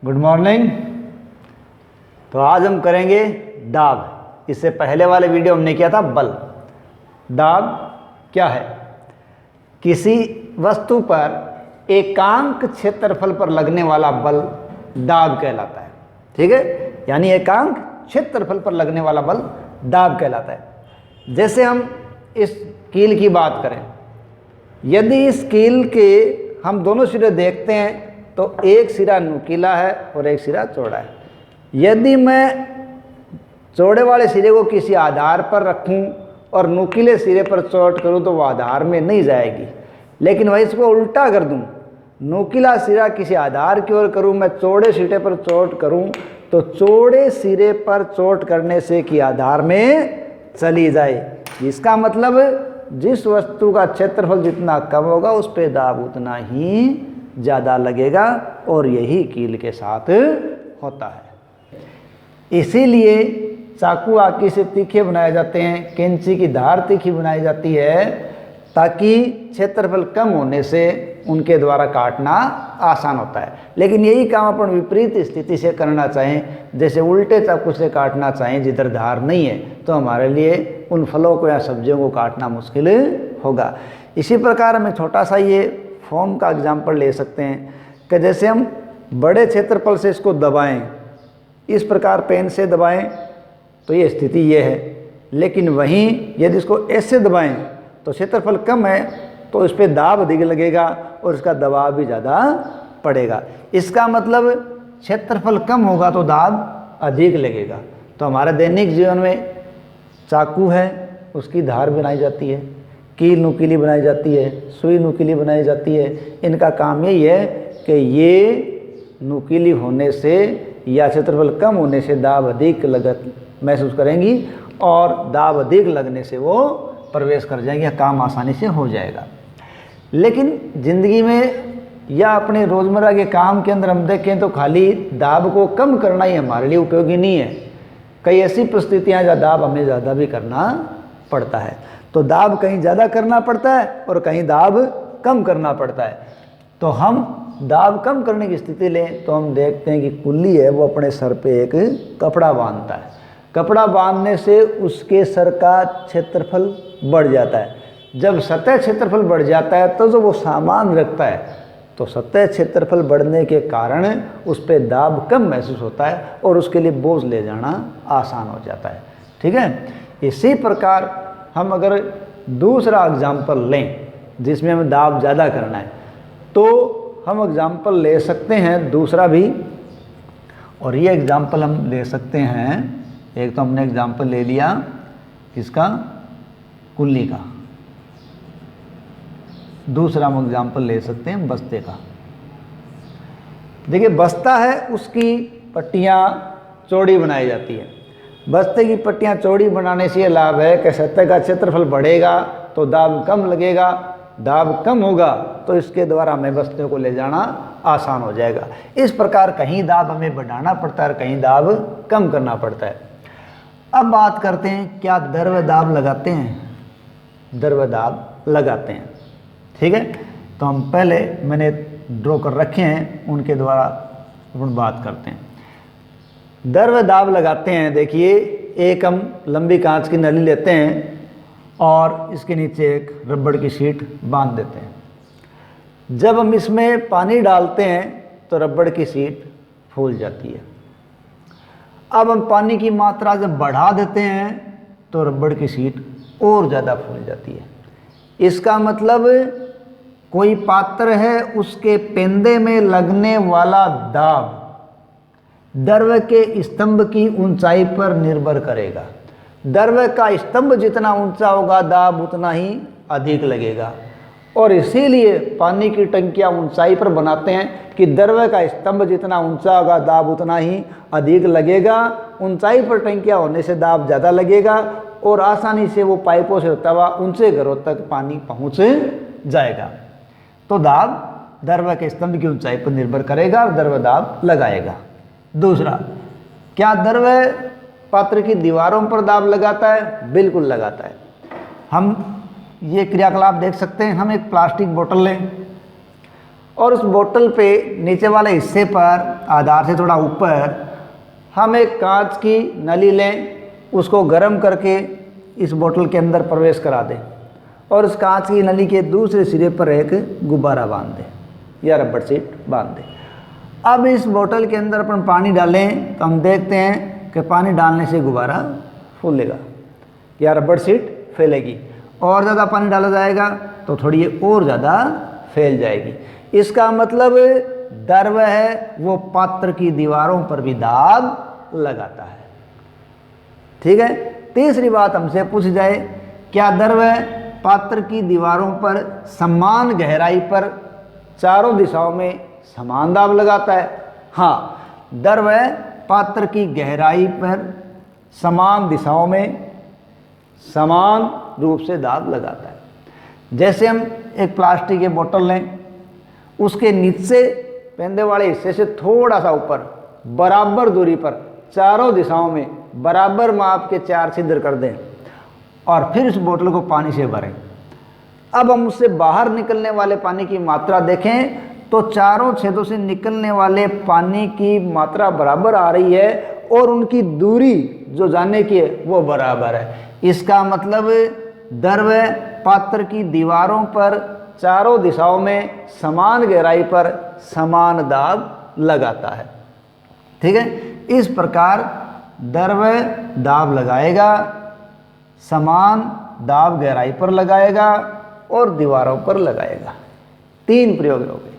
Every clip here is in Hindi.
Good morning. तो आज हम करेंगे दाब। इससे पहले वाले वीडियो हमने किया था बल। दाब क्या है? किसी वस्तु पर एकांक क्षेत्रफल पर लगने वाला बल दाब कहलाता है। ठीक है, यानी एकांक क्षेत्रफल पर लगने वाला बल दाब कहलाता है। जैसे हम इस कील की बात करें, यदि इस कील के हम दोनों सिरे देखते हैं तो एक सिरा नुकीला है और एक सिरा चौड़ा है। यदि मैं चौड़े वाले सिरे को किसी आधार पर रखूं और नुकीले सिरे पर चोट करूं तो वो आधार में नहीं जाएगी। लेकिन वही इसको उल्टा कर दूं, नुकीला सिरा किसी आधार की ओर करूं, मैं चौड़े सिरे पर चोट करूं तो चौड़े सिरे पर चोट करने से कि आधार में चली जाए। इसका मतलब जिस वस्तु का क्षेत्रफल जितना कम होगा उस पे दाब उतना ही ज़्यादा लगेगा, और यही कील के साथ होता है। इसीलिए चाकू आकी से तीखे बनाए जाते हैं, कैंची की धार तीखी बनाई जाती है, ताकि क्षेत्रफल कम होने से उनके द्वारा काटना आसान होता है। लेकिन यही काम अपन विपरीत स्थिति से करना चाहें, जैसे उल्टे चाकू से काटना चाहें जिधर धार नहीं है, तो हमारे लिए उन फलों को या सब्जियों को काटना मुश्किल होगा। इसी प्रकार हमें छोटा सा ये फॉर्म का एग्जाम्पल ले सकते हैं कि जैसे हम बड़े क्षेत्रफल से इसको दबाएं, इस प्रकार पेन से दबाएं तो ये स्थिति ये है। लेकिन वहीं यदि इसको ऐसे दबाएं तो क्षेत्रफल कम है तो इस पर दाब अधिक लगेगा और इसका दबाव भी ज़्यादा पड़ेगा। इसका मतलब क्षेत्रफल कम होगा तो दाब अधिक लगेगा। तो हमारे दैनिक जीवन में चाकू है, उसकी धार बनाई जाती है, कील नुकीली बनाई जाती है, सुई नुकीली बनाई जाती है। इनका काम यही है कि ये नुकीली होने से या क्षेत्रफल कम होने से दाब अधिक लगत महसूस करेंगी और दाब अधिक लगने से वो प्रवेश कर जाएंगे, काम आसानी से हो जाएगा। लेकिन ज़िंदगी में या अपने रोज़मर्रा के काम के अंदर हम देखें तो खाली दाब को कम करना ही हमारे लिए उपयोगी नहीं है। कई ऐसी परिस्थितियाँ जहाँ दाब हमें ज़्यादा भी करना पड़ता है। तो दाब कहीं ज़्यादा करना पड़ता है और कहीं दाब कम करना पड़ता है। तो हम दाब कम करने की स्थिति लें तो हम देखते हैं कि कुल्ली है वो अपने सर पे एक कपड़ा बांधता है। कपड़ा बांधने से उसके सर का क्षेत्रफल बढ़ जाता है। जब सतह क्षेत्रफल बढ़ जाता है तो जो वो सामान रखता है, तो सतह क्षेत्रफल बढ़ने के कारण उस पर दाब कम महसूस होता है और उसके लिए बोझ ले जाना आसान हो जाता है। ठीक है, इसी प्रकार हम अगर दूसरा एग्जाम्पल लें जिसमें हमें दाब ज़्यादा करना है तो हम एग्जाम्पल ले सकते हैं दूसरा भी। और ये एग्जाम्पल हम ले सकते हैं, एक तो हमने एग्जाम्पल ले लिया किसका, कुल्ली का। दूसरा हम एग्जाम्पल ले सकते हैं बस्ते का। देखिए बस्ता है, उसकी पट्टियाँ चौड़ी बनाई जाती है। बस्ते की पट्टियाँ चौड़ी बनाने से ये लाभ है कि सतह का क्षेत्रफल बढ़ेगा तो दाब कम लगेगा, दाब कम होगा तो इसके द्वारा हमें बस्ते को ले जाना आसान हो जाएगा। इस प्रकार कहीं दाब हमें बढ़ाना पड़ता है और कहीं दाब कम करना पड़ता है। अब बात करते हैं क्या द्रव्य दाब लगाते हैं? द्रव्य दाब लगाते हैं। ठीक है, तो हम पहले मैंने ड्रॉ कर रखे हैं, उनके द्वारा अपन बात करते हैं। द्रव्य दाब लगाते हैं। देखिए एक हम लंबी कांच की नली लेते हैं और इसके नीचे एक रबड़ की शीट बांध देते हैं। जब हम इसमें पानी डालते हैं तो रबड़ की शीट फूल जाती है। अब हम पानी की मात्रा जब बढ़ा देते हैं तो रबड़ की शीट और ज़्यादा फूल जाती है। इसका मतलब कोई पात्र है, उसके पेंदे में लगने वाला दाब द्रव्य के स्तंभ की ऊंचाई पर निर्भर करेगा। द्रव्य का स्तंभ जितना ऊंचा होगा दाब उतना ही अधिक लगेगा। और इसीलिए पानी की टंकियां ऊंचाई पर बनाते हैं कि द्रव्य का स्तंभ जितना ऊंचा होगा दाब उतना ही अधिक लगेगा। ऊंचाई पर टंकियां होने से दाब ज़्यादा लगेगा और आसानी से वो पाइपों से होता हुआ ऊंचे घरों तक पानी पहुंच जाएगा। तो दाब द्रव्य के स्तंभ की ऊंचाई पर निर्भर करेगा और द्रव्य दाब लगाएगा। दूसरा, क्या द्रव्य पात्र की दीवारों पर दाब लगाता है? बिल्कुल लगाता है। हम ये क्रियाकलाप देख सकते हैं। हम एक प्लास्टिक बोतल लें और उस बोतल पे नीचे वाले हिस्से पर आधार से थोड़ा ऊपर हम एक कांच की नली लें, उसको गर्म करके इस बोतल के अंदर प्रवेश करा दें और उस कांच की नली के दूसरे सिरे पर एक गुब्बारा बांध दें या रबड़ सीट बांध दें। अब इस बोतल के अंदर अपन पानी डालें तो हम देखते हैं कि पानी डालने से गुब्बारा फूलेगा या रबड़ सीट फैलेगी। और ज़्यादा पानी डाला जाएगा तो थोड़ी ये और ज़्यादा फैल जाएगी। इसका मतलब द्रव है वो पात्र की दीवारों पर भी दाब लगाता है। ठीक है। तीसरी बात हमसे पूछ जाए, क्या द्रव पात्र की दीवारों पर समान गहराई पर चारों दिशाओं में समान दाब लगाता है? हाँ, द्रव पात्र की गहराई पर समान दिशाओं में समान रूप से दाब लगाता है। जैसे हम एक प्लास्टिक की बोतल लें, उसके नीचे पेंदे वाले हिस्से से थोड़ा सा ऊपर बराबर दूरी पर चारों दिशाओं में बराबर माप के 4 छिद्र कर दें और फिर इस बोतल को पानी से भरें। अब हम उससे बाहर निकलने वाले पानी की मात्रा देखें तो चारों छेदों से निकलने वाले पानी की मात्रा बराबर आ रही है और उनकी दूरी जो जानने की है वो बराबर है। इसका मतलब द्रव पात्र की दीवारों पर चारों दिशाओं में समान गहराई पर समान दाब लगाता है। ठीक है। इस प्रकार द्रव दाब लगाएगा, समान दाब गहराई पर लगाएगा और दीवारों पर लगाएगा। 3 प्रयोग हो गए।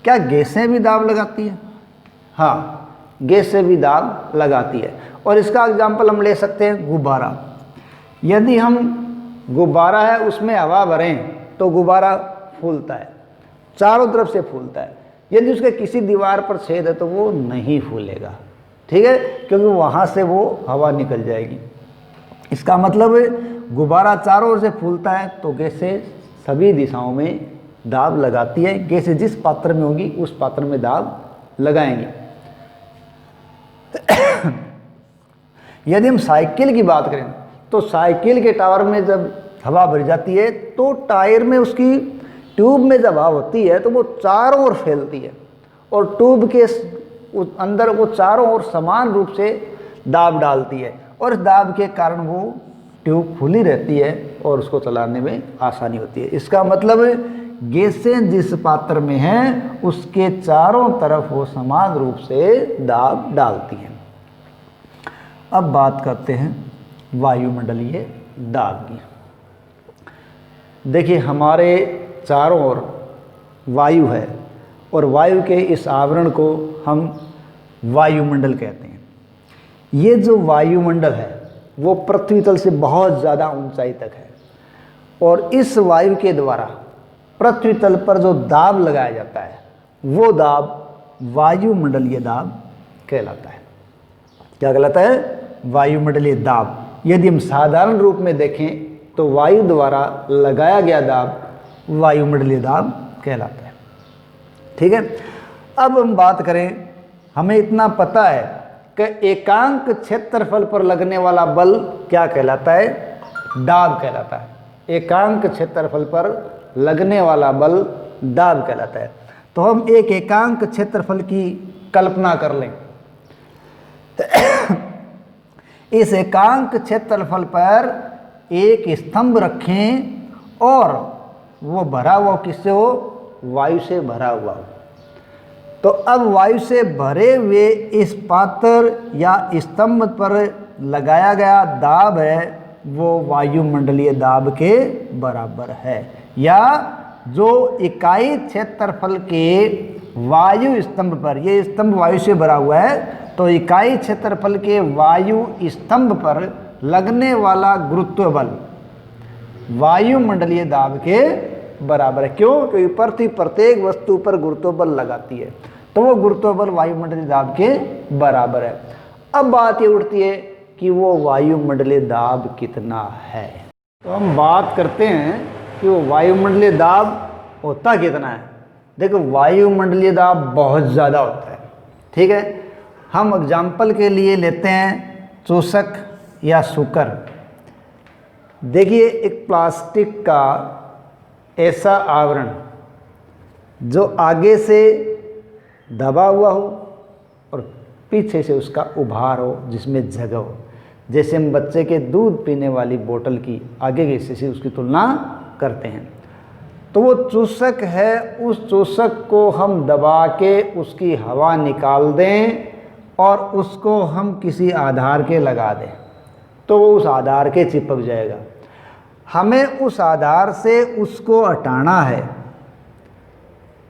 क्या गैसें भी दाब लगाती है? हाँ, गैसें भी दाब लगाती है। और इसका एग्जाम्पल हम ले सकते हैं गुब्बारा। यदि हम गुब्बारा है उसमें हवा भरें तो गुब्बारा फूलता है, चारों तरफ से फूलता है। यदि उसके किसी दीवार पर छेद है तो वो नहीं फूलेगा। ठीक है, क्योंकि वहाँ से वो हवा निकल जाएगी। इसका मतलब गुब्बारा चारों ओर से फूलता है तो गैसें सभी दिशाओं में दाब लगाती है। गैसें जिस पात्र में होगी उस पात्र में दाब लगाएंगी। यदि हम साइकिल की बात करें तो साइकिल के टायर में जब हवा भर जाती है तो टायर में उसकी ट्यूब में जब हवा होती है तो वो चारों ओर फैलती है और ट्यूब के अंदर वो चारों ओर समान रूप से दाब डालती है और इस दाब के कारण वो ट्यूब खुली रहती है और उसको चलाने में आसानी होती है। इसका मतलब गैसें जिस पात्र में हैं उसके चारों तरफ वो समान रूप से दाब डालती हैं। अब बात करते हैं वायुमंडलीय दाब की। देखिए, हमारे चारों ओर वायु है और वायु के इस आवरण को हम वायुमंडल कहते हैं। ये जो वायुमंडल है वो पृथ्वी तल से बहुत ज़्यादा ऊंचाई तक है और इस वायु के द्वारा पृथ्वी तल पर जो दाब लगाया जाता है वो दाब वायुमंडलीय दाब कहलाता है। क्या कहलाता है? वायुमंडलीय दाब। यदि हम साधारण रूप में देखें तो वायु द्वारा लगाया गया दाब वायुमंडलीय दाब कहलाता है। ठीक है। अब हम बात करें, हमें इतना पता है कि एकांक क्षेत्रफल पर लगने वाला बल क्या कहलाता है? दाब कहलाता है। एकांक क्षेत्रफल पर लगने वाला बल दाब कहलाता है। तो हम एक एकांक क्षेत्रफल की कल्पना कर लें। इस एकांक क्षेत्रफल पर एक स्तंभ रखें और वो भरा हुआ किससे हो? वायु से भरा हुआ हो। तो अब वायु से भरे हुए इस पात्र या स्तंभ पर लगाया गया दाब है वो वायुमंडलीय दाब के बराबर है, या जो इकाई क्षेत्रफल के वायु स्तंभ पर, ये स्तंभ वायु से भरा हुआ है, तो इकाई क्षेत्रफल के वायु स्तंभ पर लगने वाला गुरुत्व बल वायुमंडलीय दाब के बराबर है। क्यों? क्योंकि पृथ्वी प्रत्येक वस्तु पर गुरुत्व बल लगाती है, तो वो गुरुत्व बल वायुमंडलीय दाब के बराबर है। अब बात ये उठती है कि वो वायुमंडलीय दाब कितना है। तो हम बात करते हैं कि वो वायुमंडलीय दाब होता कितना है। देखो, वायुमंडलीय दाब बहुत ज़्यादा होता है। ठीक है। हम एग्जाम्पल के लिए लेते हैं चूसक या सूकर। देखिए, एक प्लास्टिक का ऐसा आवरण जो आगे से दबा हुआ हो और पीछे से उसका उभार हो जिसमें जगह हो। जैसे हम बच्चे के दूध पीने वाली बोतल की आगे के हिस्से से उसकी तुलना करते हैं। तो वो चूसक है, उस चूसक को हम दबा के उसकी हवा निकाल दें और उसको हम किसी आधार के लगा दें तो वो उस आधार के चिपक जाएगा। हमें उस आधार से उसको हटाना है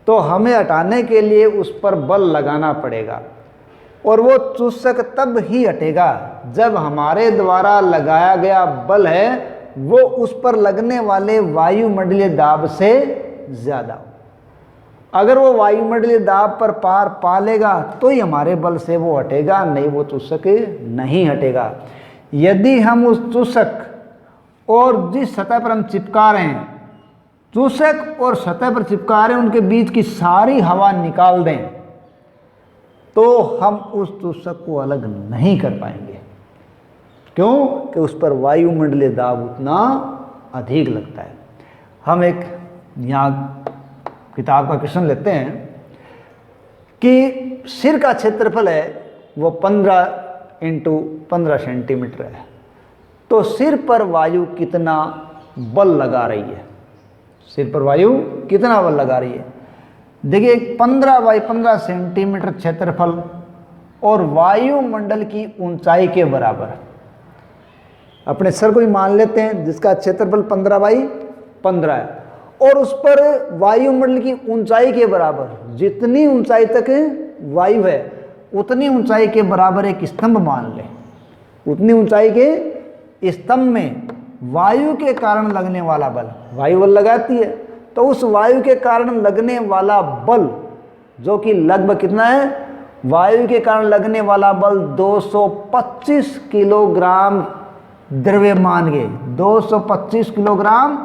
तो हमें हटाने के लिए उस पर बल लगाना पड़ेगा और वो चूसक तब ही हटेगा जब हमारे द्वारा लगाया गया बल है वो उस पर लगने वाले वायुमंडलीय दाब से ज़्यादा हो। अगर वो वायुमंडलीय दाब पर पार पा लेगा तो ही हमारे बल से वो हटेगा, नहीं वो चूसक नहीं हटेगा। यदि हम उस चूसक और जिस सतह पर हम चिपका रहे हैं, चूसक और सतह पर चिपका रहे हैं, उनके बीच की सारी हवा निकाल दें तो हम उस चूसक को अलग नहीं कर पाएंगे। क्यों? कि उस पर वायुमंडलीय दाब उतना अधिक लगता है। हम एक यहाँ किताब का क्वेश्चन लेते हैं कि सिर का क्षेत्रफल है वो 15 × 15 सेंटीमीटर है, तो सिर पर वायु कितना बल लगा रही है? सिर पर वायु कितना बल लगा रही है? देखिए 15 × 15 सेंटीमीटर क्षेत्रफल और वायुमंडल की ऊंचाई के बराबर। अपने सर को ही मान लेते हैं जिसका क्षेत्रफल 15 × 15 है और उस पर वायुमंडल की ऊंचाई के बराबर, जितनी ऊंचाई तक वायु है उतनी ऊंचाई के बराबर एक स्तंभ मान ले। उतनी ऊंचाई के स्तंभ में वायु के कारण लगने वाला बल, वायु बल लगाती है, तो उस वायु के कारण लगने वाला बल जो कि लगभग कितना है? वायु के कारण लगने वाला बल 225 किलोग्राम द्रव्यमान के, 225 किलोग्राम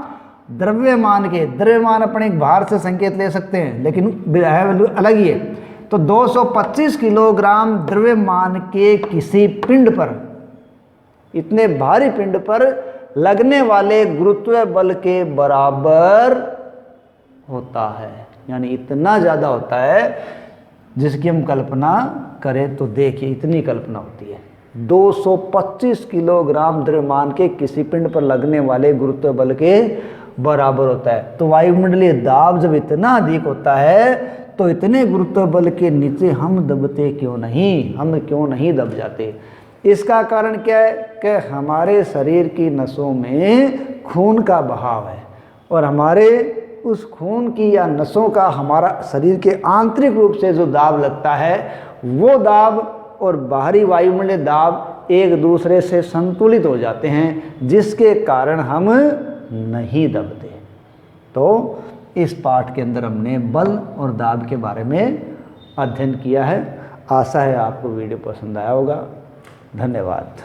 द्रव्यमान के, द्रव्यमान अपने एक भार से संकेत ले सकते हैं लेकिन वैल्यू अलग ही है। तो 225 किलोग्राम द्रव्यमान के किसी पिंड पर, इतने भारी पिंड पर लगने वाले गुरुत्व बल के बराबर होता है। यानी इतना ज़्यादा होता है जिसकी हम कल्पना करें तो देखिए इतनी कल्पना होती है। 225 किलोग्राम द्रव्यमान के किसी पिंड पर लगने वाले गुरुत्व बल के बराबर होता है। तो वायुमंडलीय दाब जब इतना अधिक होता है तो इतने गुरुत्व बल के नीचे हम दबते क्यों नहीं, हम क्यों नहीं दब जाते? इसका कारण क्या है कि हमारे शरीर की नसों में खून का बहाव है और हमारे उस खून की या नसों का हमारा शरीर के आंतरिक रूप से जो दाब लगता है वो दाब और बाहरी वायुमंडलीय दाब एक दूसरे से संतुलित हो जाते हैं जिसके कारण हम नहीं दबते। तो इस पाठ के अंदर हमने बल और दाब के बारे में अध्ययन किया है। आशा है आपको वीडियो पसंद आया होगा। धन्यवाद।